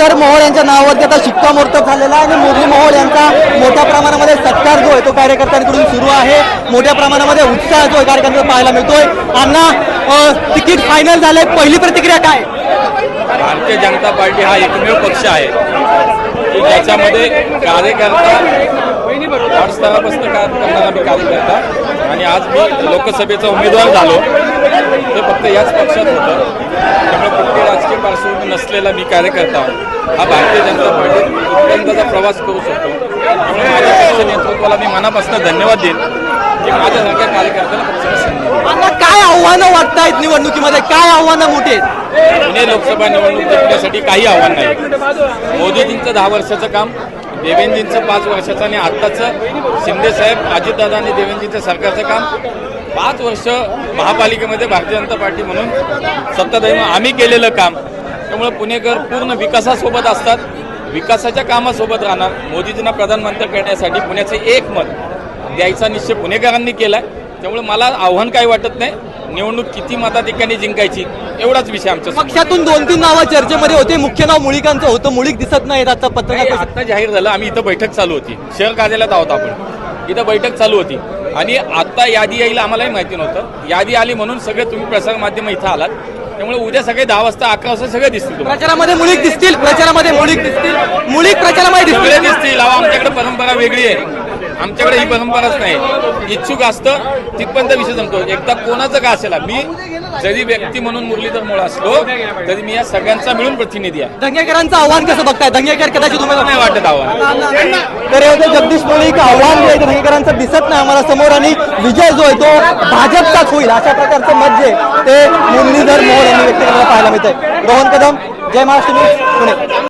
मुरलीधर मोहोळ यांच्या नावावरती आता शिक्कामोर्तब झालेला आहे आणि मुरली मोहोळ यांचा मोठ्या प्रमाणामध्ये सत्कार जो आहे तो कार्यकर्त्यांकडून सुरू आहे। मोठ्या प्रमाणामध्ये उत्साह जो कार्यकर्त्यांना पाहायला मिळतोय। अण्णा तिकीट फायनल झालंय, पहिली प्रतिक्रिया काय? भारतीय जनता पार्टी हा एकमेव पक्ष आहे की ज्याच्यामध्ये कार्यकर्ता हर स्तरापासून काम करणारा मी कार्यकर्ता आणि आज मी लोकसभेचा उमेदवार झालो ते फक्त याच पक्षात होतं। त्यामुळे कुठली राजकीय पार्श्वभूमी नसलेला मी कार्यकर्ता हा भारतीय जनता पार्टीचा प्रवास करू शकतो। त्यामुळे माझ्या पक्ष नेतृत्वाला मी मनापासून धन्यवाद देईन की माझ्यासारख्या कार्यकर्त्याला पक्षाने संधी दिली। अण्णा काय आव्हानं वाटतायत निवडणुकीमध्ये, काय आव्हानं मोठी आहेत? पुणे लोकसभा निवडणूक जिंकण्यासाठी काही आव्हान नाही। मोदीजींचं 10 वर्षाचं काम, देवेंद्रजींचं 5 वर्षाचं आणि आत्ताचं शिंदेसाहेब, अजितदादा आणि देवेंद्रजींचं सरकारचं काम, 5 वर्ष महापालिकेमध्ये भारतीय जनता पार्टी म्हणून सत्ताधारी आम्ही केलेलं काम। त्यामुळे पुणेकर पूर्ण विकासासोबत असतात, विकासाच्या कामासोबत राहणार। मोदीजींना प्रधानमंत्री करण्यासाठी पुण्याचं एक मत द्यायचा निश्चय पुणेकरांनी केलाय। त्यामुळे मला आव्हान काही वाटत नाही, निवडणूक किती मताधिक्याने जिंकायची एवढाच विषय आमच्या पक्षातून 2-3 नावं चर्चेमध्ये होते। मुख्य नाव मुळीकांचं होतं, मुळीक दिसत नाहीत आता पत्रकार आता जाहीर झालं। आम्ही इथं बैठक चालू होती, शहर कार्यालयात आहोत आपण, इथं बैठक चालू होती आणि आता यादी येईल आम्हालाही माहिती नव्हतं। यादी आली म्हणून सगळे तुम्ही प्रसार माध्यम इथं आलात। त्यामुळे उद्या सगळे 10 वाजता 11 वाजता सगळे दिसतील, प्रचारामध्ये मुळीक दिसतील, प्रचारामध्ये मुळीक दिसतील, मुळीक प्रचारामध्ये सगळे दिसतील दिसतील। आमच्याकडे परंपरा वेगळी आहे, आमच्याकडे ही परंपराच नाही। इच्छुक असतं तिथपर्यंत विषय जमतो। एकदा कोणाचं का असेल, मी जरी व्यक्ती म्हणून मुरलीधर मोहोळ असलो तरी मी या सगळ्यांचा मिळून प्रतिनिधी आहे। धंगेकरांचं आव्हान कसं बघताय? धंगेकर कदाचित उमेदवार नाही वाटत आव्हान। तर हे होते जगदीश मुळीक आव्हान जे धंगेकरांचं दिसत नाही आम्हाला समोर आणि विजय जो आहे तो भाजपचाच होईल अशा प्रकारचं मत जे ते मुरलीधर मोहोळ यांनी व्यक्त करायला पाहायला मिळतंय। रोहन कदम, जय महाराष्ट्र न्यूज, पुणे।